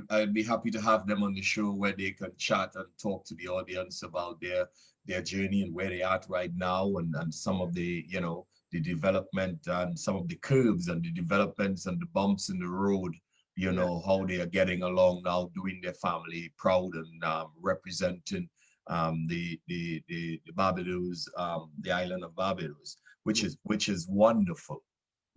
I'd be happy to have them on the show where they can chat and talk to the audience about their journey and where they're at right now, and some of the, you know, the development and some of the curves and the developments and the bumps in the road, you Yeah. know, how they are getting along now, doing their family proud, and representing the Barbados, the island of Barbados, Yeah. which is wonderful.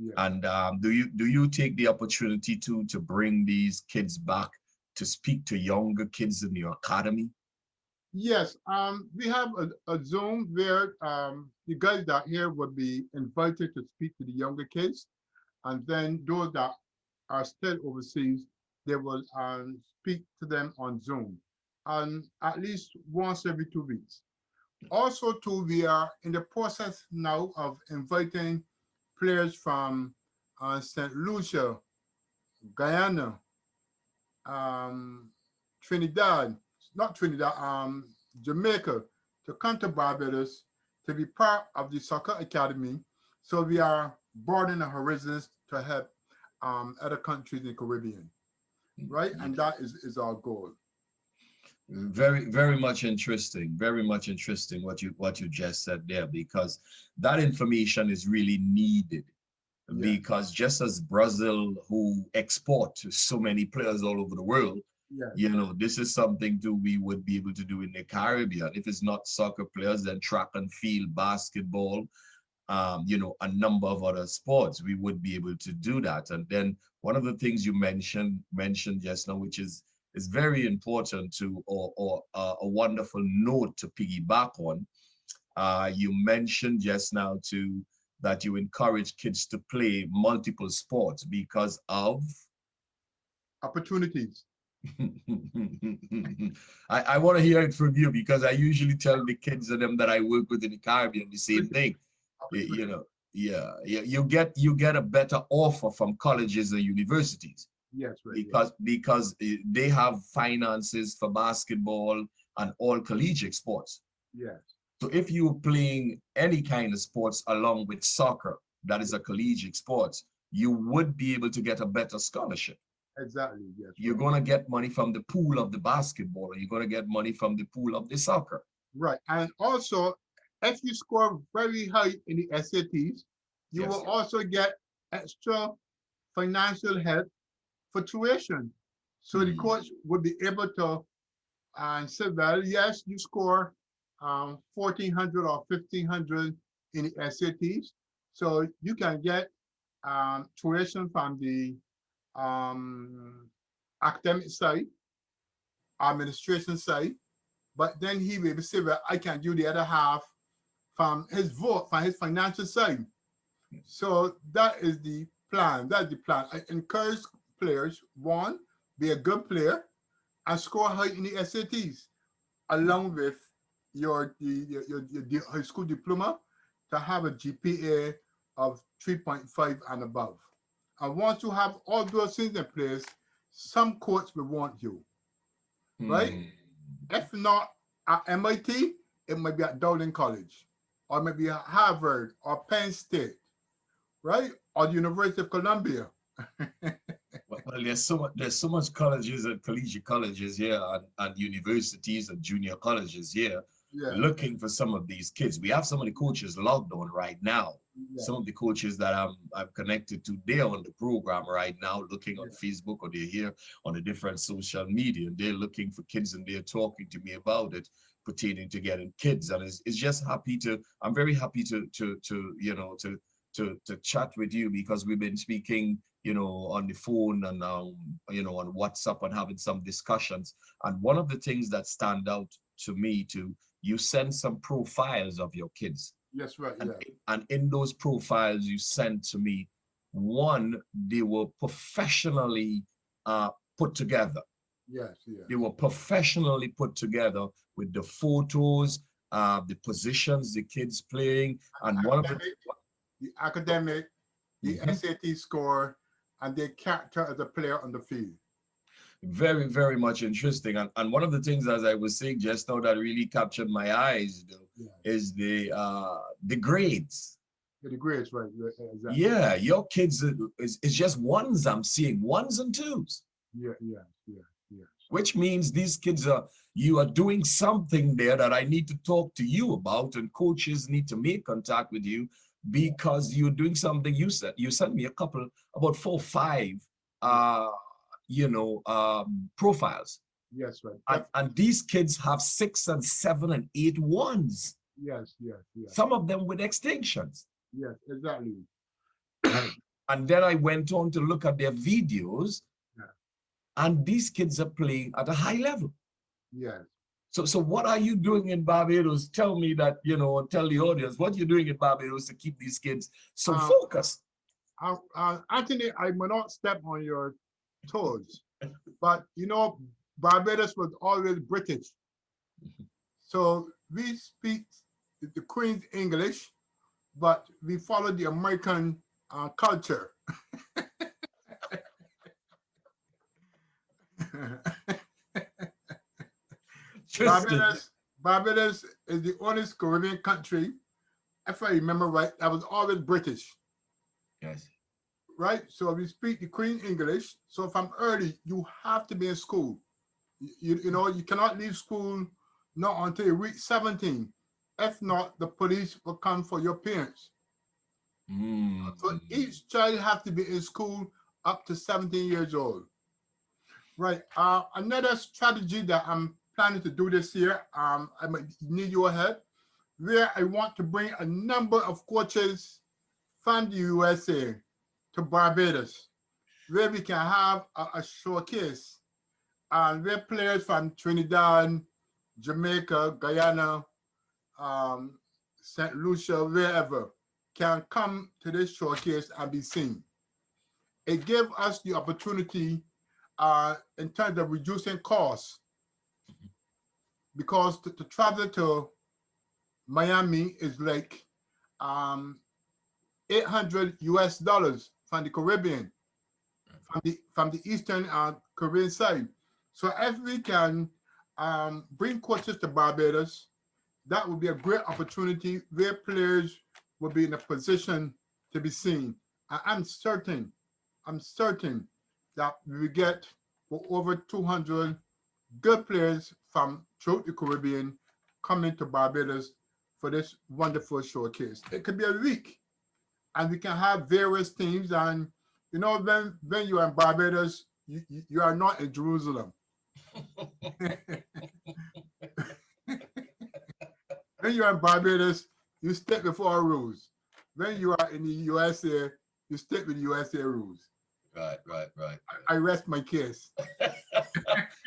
Yeah. And do you take the opportunity to bring these kids back to speak to younger kids in your academy? Yes, we have a Zoom where the guys that here would be invited to speak to the younger kids, and then those that are still overseas, they will speak to them on Zoom, and at least once every 2 weeks. Also, too, we are in the process now of inviting players from St. Lucia, Guyana, um, Trinidad, not Trinidad, Jamaica, to come to Barbados to be part of the soccer academy. So we are broadening the horizons to help other countries in the Caribbean, right? And that is our goal. Very much interesting. Very much interesting what you just said there, because that information is really needed. Yeah, Because just as Brazil, who export so many players all over the world, yeah, you know, this is something too we would be able to do in the Caribbean. If it's not soccer players, then track and field, basketball, you know, a number of other sports, we would be able to do that. And then one of the things you mentioned just now, which is very important to, or a wonderful note to piggyback on. You mentioned just now too that you encourage kids to play multiple sports because of opportunities. I want to hear it from you, because I usually tell the kids of them that I work with in the Caribbean the same thing. You Opportunity. know, yeah, you get a better offer from colleges and universities, Yes, right. Yeah. because they have finances for basketball and all collegiate sports. Yes. So if you're playing any kind of sports along with soccer, that is a collegiate sports, you would be able to get a better scholarship. Exactly. Yes, You're right. going to get money from the pool of the basketball, or you're going to get money from the pool of the soccer. Right. And also, if you score very high in the SATs, you will Yes. also get extra financial help for tuition. So the Mm. coach would be able to say, well, yes, you score 1,400 or 1,500 in the SATs. So you can get tuition from the um, academic side, administration side, but then he will say, well, I can do the other half from his financial side. So that is the plan. That's the plan. I encourage players, one, be a good player and score high in the SATs, along with your high school diploma to have a GPA of 3.5 and above. And once you have all those things in place, some coach will want you, right? Mm. If not at MIT, it might be at Dowling College, or maybe at Harvard or Penn State, right? Or the University of Columbia. Well, there's so much colleges and collegiate colleges here, and universities and junior colleges here Yeah, looking for some of these kids. We have some of the coaches logged on right now. yeah, Some of the coaches that I'm connected to, they're on the program right now, looking on yeah, Facebook, or they're here on the different social media, and they're looking for kids, and they're talking to me about it pertaining to getting kids. And it's just happy to, I'm very happy to you know, to chat with you, because we've been speaking, you know, on the phone, and you know, on WhatsApp, and having some discussions. And one of the things that stand out to me too, you send some profiles of your kids, yes, right, and yeah, in those profiles you sent to me, one, they were professionally uh, put together. yes, yeah. They were professionally put together with the photos, the positions the kids playing, and one of Academic, the academic, the the SAT score, and their character as a player on the field. very much interesting. And one of the things, as I was saying just now, that really captured my eyes though, Yeah, is the grades. yeah, the grades, right, exactly. Yeah, your kids is just ones. I'm seeing ones and twos. Yeah, yeah, yeah, yeah. which means these kids you are doing something there that I need to talk to you about, and coaches need to make contact with you because you're doing something. You sent me a couple, about 4 or 5 Yeah. uh profiles, Yes, right. and these kids have 6 and 7 and 8 ones, Yes, yes, yes, some of them with extinctions. yes, exactly. And then I went on to look at their videos, Yeah, and these kids are playing at a high level. yes. So what are you doing in Barbados? Tell me that, tell the audience what you're doing in Barbados to keep these kids so Um, focused. Anthony, I may not step on your toes, but Barbados was always British. So we speak the Queen's English, but we follow the American culture. Interesting. Barbados is the only Caribbean country, if I remember right, that was always British, Yes. right? So we speak the Queen English. So from early, you have to be in school. You cannot leave school not until you reach 17. If not, the police will come for your parents. So Mm. each child have to be in school up to 17 years old. Right. Another strategy that I'm planning to do this year, I might need your help, where I want to bring a number of coaches from the USA to Barbados, where we can have a showcase, and where players from Trinidad, Jamaica, Guyana, um, St. Lucia, wherever, can come to this showcase and be seen. It gives us the opportunity in terms of reducing costs, because to travel to Miami is like um, 800 US dollars from the Caribbean, from the Eastern Caribbean side. So if we can bring coaches to Barbados, that would be a great opportunity where players will be in a position to be seen. I'm certain that we will get over 200 good players from throughout the Caribbean coming to Barbados for this wonderful showcase. It could be a week, and we can have various teams. And when you are in Barbados, you are not in Jerusalem. When you are in Barbados, you stick before our rules. When you are in the USA, you stick with USA rules. Right, right, right. I rest my case.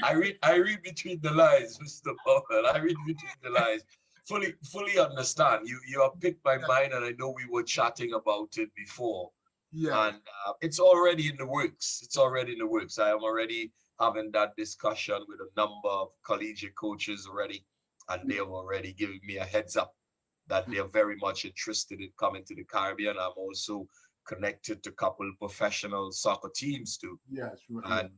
I read between the lines, Mr. Bovell. I read between the lines. Fully understand. You have picked my mind, and I know we were chatting about it before. Yes, And it's already in the works. It's already in the works. I am already having that discussion with a number of collegiate coaches already, and they have already given me a heads up that they're very much interested in coming to the Caribbean. I'm also connected to a couple professional soccer teams too, yes, yes, and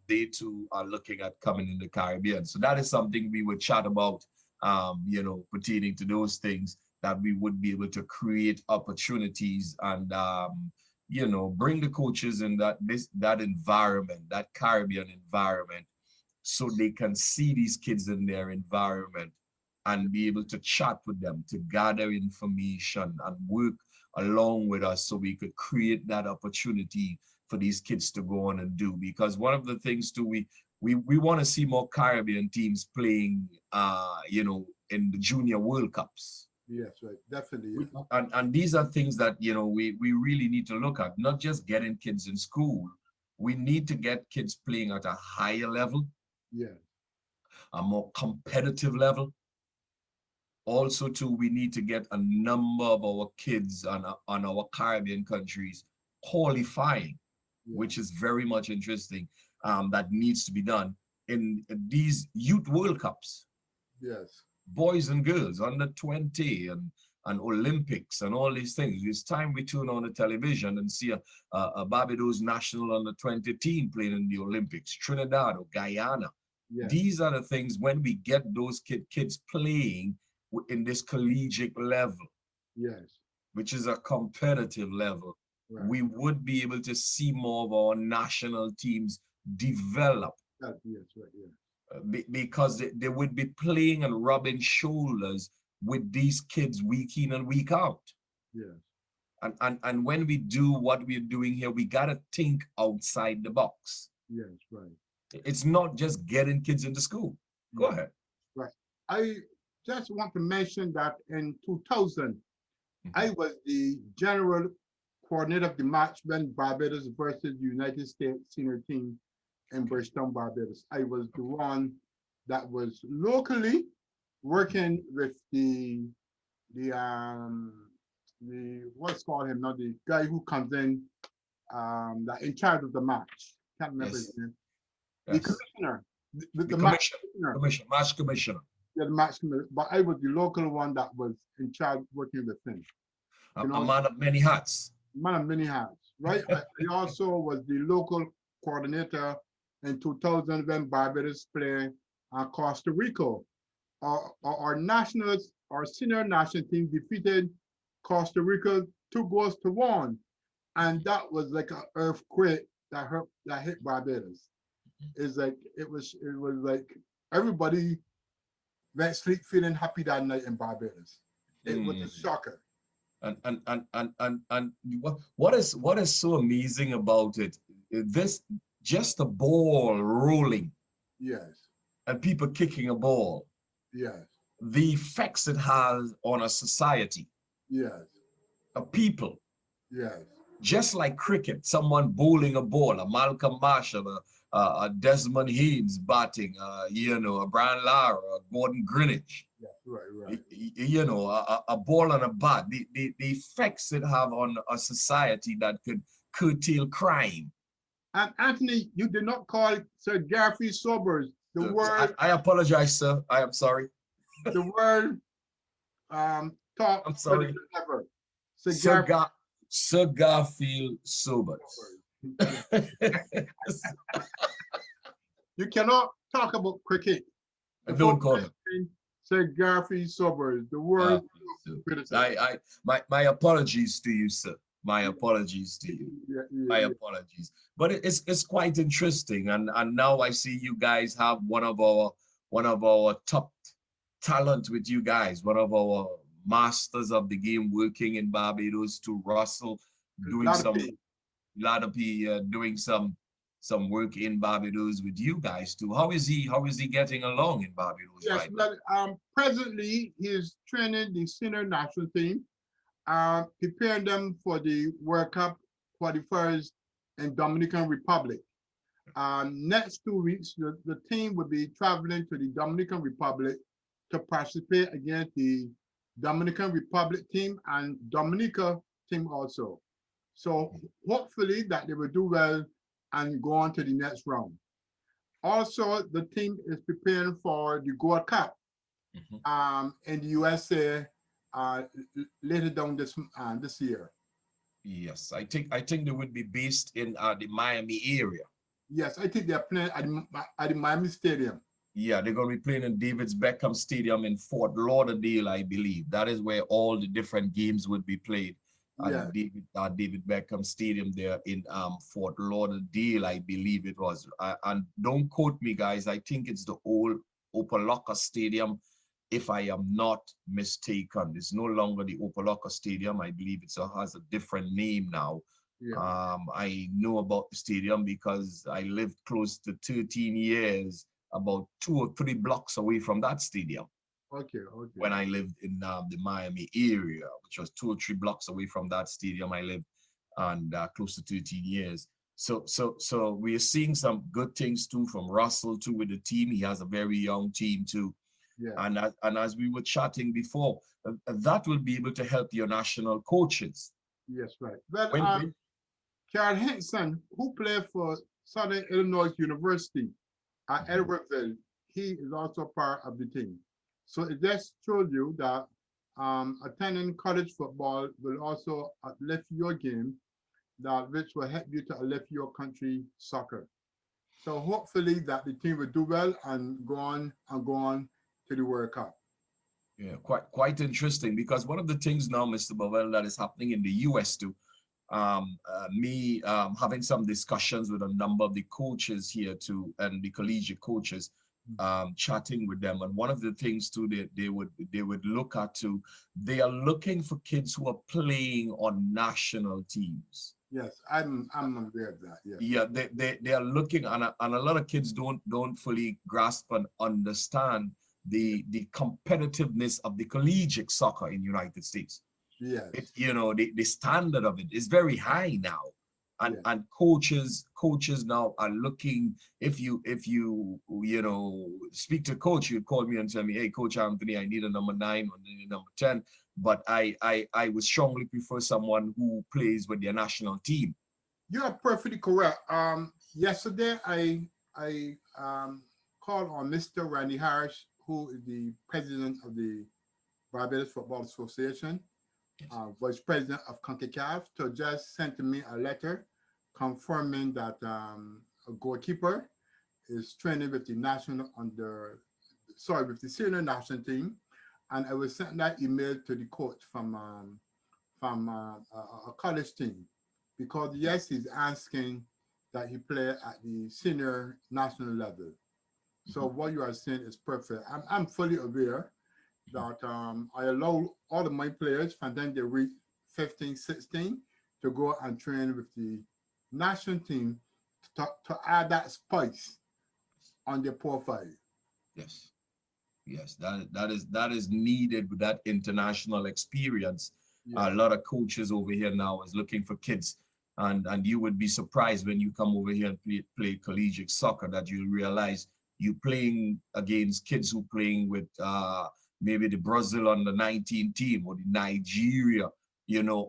they too are looking at coming in the Caribbean. So that is something we would chat about, pertaining to those things, that we would be able to create opportunities and bring the coaches in that environment, that Caribbean environment, so they can see these kids in their environment and be able to chat with them, to gather information and work along with us so we could create that opportunity for these kids to go on and do. Because one of the things too, we want to see more Caribbean teams playing, in the junior World Cups. yes, right. Definitely, yes. And these are things that, we really need to look at, not just getting kids in school. We need to get kids playing at a higher level, Yes, a more competitive level. Also, too, we need to get a number of our kids on our Caribbean countries qualifying, yes, which is very much interesting. That needs to be done in these youth World Cups, yes, boys and girls, under 20 and Olympics and all these things. It's time we tune on the television and see a Barbados national under 20 team playing in the Olympics, Trinidad or Guyana. yes, These are the things when we get those kids playing in this collegiate level, yes, which is a competitive level, right. we would be able to see more of our national teams develop Yes, right, yeah. because they would be playing and rubbing shoulders with these kids week in and week out. Yes, And when we do what we're doing here, we got to think outside the box. yes, right. It's not just getting kids into school. Go Yeah, ahead. right. I just want to mention that in 2000, I Mhm. was the general coordinator of the match when Barbados versus United States senior team in Okay. Bridgetown, Barbados. I was the Okay. one that was locally working with the what's called him now, the guy who comes in that in charge of the match. Can't remember his Yes. name. The Yes. commissioner, The the match commission. commissioner. Commission. Match commissioner. Yeah, the match commissioner. But I was the local one that was in charge working with him. You A know, man of many hats. man of many hats, right? I also was the local coordinator in 2000 when Barbados played Costa Rica. Our nationals, our senior national team defeated Costa Rica 2-1, and that was like an earthquake that hit Barbados. It's like it was like everybody went sleep feeling happy that night in Barbados. It was a Hmm. shocker. And what is so amazing about it? This just a ball rolling Yes, and people kicking a ball. yes, The effects it has on a society, yes, a people, yes, just like cricket, someone bowling a ball, a Malcolm Marshall, a Desmond Haynes batting, a Brian Lara, a Gordon Greenwich, yes, right, right. a ball and a bat, the effects it have on a society that could curtail crime. And Anthony, you did not call Sir Garfield Sobers the So I, world, I apologize, sir. I am sorry. the world top I'm cricketer sorry. ever. Sir Sir, Garfield Gar Sir Garfield Sobers. Sobers. Yeah. You cannot talk about cricket Don't without call him. mentioning Sir Garfield Sobers, the world Please do. cricketer. My apologies to you, sir. My apologies to you. Yeah, My yeah, apologies. But it's quite interesting, and now I see you guys have one of our top talent with you guys, one of our masters of the game working in Barbados to Russell, yeah. A doing lot of some people. lot of people doing some work in Barbados with you guys too. How is he getting along in Barbados Yes, right now? but presently he's training the senior national team, preparing them for the World Cup qualifiers in Dominican Republic. Next 2 weeks, the team will be traveling to the Dominican Republic to participate against the Dominican Republic team and Dominica team also. So hopefully that they will do well and go on to the next round. Also, the team is preparing for the Gold Cup Mhm. in the USA later down this year. Yes, I think they would be based in the Miami area. Yes, I think they're playing at the Miami Stadium. Yeah, they're going to be playing in David's Beckham Stadium in Fort Lauderdale, I believe. That is where all the different games would be played at the Yes, David Beckham Stadium there in Fort Lauderdale, I believe it was. And don't quote me, guys. I think it's the old Opelika Stadium, if I am not mistaken. It's no longer the Opelika Stadium. I believe it has a different name now. yeah. I know about the stadium because I lived close to 13 years about 2 or 3 blocks away from that stadium Okay, okay. when I lived in the Miami area, which was 2 or 3 blocks away from that stadium. I lived and close to 13 years. So we are seeing some good things too from Russell too with the team. He has a very young team too. Yeah. And as we were chatting before, that will be able to help your national coaches. Yes, right. Well, When Carl Henson, who played for Southern Illinois University at Mhm. Edwardville, he is also part of the team. So it just shows you that attending college football will also uplift your game, that which will help you to uplift your country soccer. So hopefully that the team will do well and go on to the World Cup. Yeah, quite interesting because one of the things now, Mr. Bovell, that is happening in the US too, me having some discussions with a number of the coaches here too, and the collegiate coaches, chatting with them. And one of the things too they would look at too, they are looking for kids who are playing on national teams. Yes, I'm aware of that. Yes. Yeah, they are looking, and a lot of kids don't fully grasp and understand the competitiveness of the collegiate soccer in United States. It, Yes. the standard of it is very high now, and Yes. coaches now are looking. If you speak to coach, you'd call me and tell me, hey, Coach Anthony, I need a number 9 or need a number 10, but I would strongly prefer someone who plays with their national team. You are perfectly correct. Yesterday I called on Mr. Randy Harris, who is the president of the Barbados Football Association, Yes. vice president of CONCACAF, to just send to me a letter confirming that a goalkeeper is training with the with the senior national team, and I will send that email to the coach from a college team, because yes, he's asking that he play at the senior national level. So Mhm. what you are saying is perfect. I'm fully aware that I allow all of my players from then they reach 15, 16 to go and train with the national team to add that spice on their profile. Yes. Yes, that is needed with that international experience. A Yes, lot of coaches over here now is looking for kids, and you would be surprised when you come over here and play collegiate soccer that you realize you playing against kids who playing with maybe the Brazil under 19 team or the Nigeria,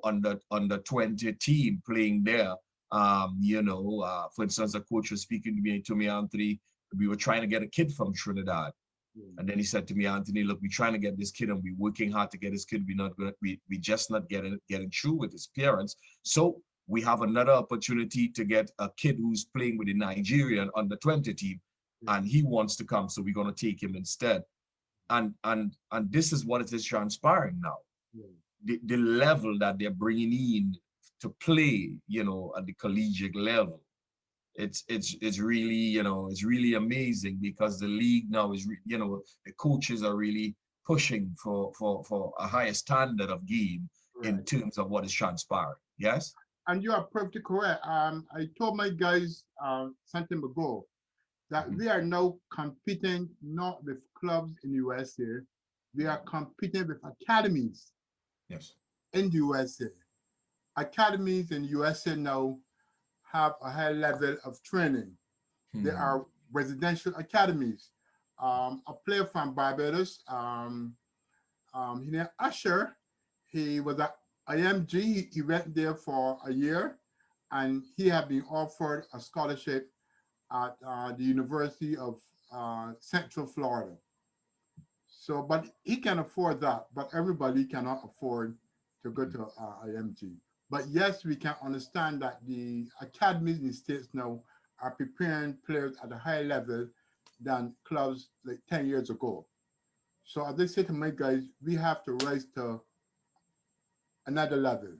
under 20 team playing there. For instance, a coach was speaking to me, Anthony. We were trying to get a kid from Trinidad. yes, And then he said to me, Anthony, look, we're trying to get this kid and we're working hard to get this kid. We're not gonna, we just not getting through with his parents. So we have another opportunity to get a kid who's playing with the Nigerian under 20 team, yes, and he wants to come. So we're gonna take him instead. And this is what it is transpiring now. yes. The level that they're bringing in to play, at the collegiate level, it's really, it's really amazing, because the league now is the coaches are really pushing for a higher standard of game in Right. terms of what is transpiring. Yes. And you are perfectly correct. I told my guys some time ago that Mhm. we are now competing not with clubs in the USA, we are competing with academies Yes. in the USA. Academies in the USA now have a high level of training. There Hmm. are residential academies. A player from Barbados, his name Usher, he was at IMG. He went there for a year, and he had been offered a scholarship at the University of Central Florida. So, but he can afford that, but everybody cannot afford to go to IMG. But yes, we can understand that the academies in the States now are preparing players at a higher level than clubs like 10 years ago. So as I say to my guys, we have to rise to another level.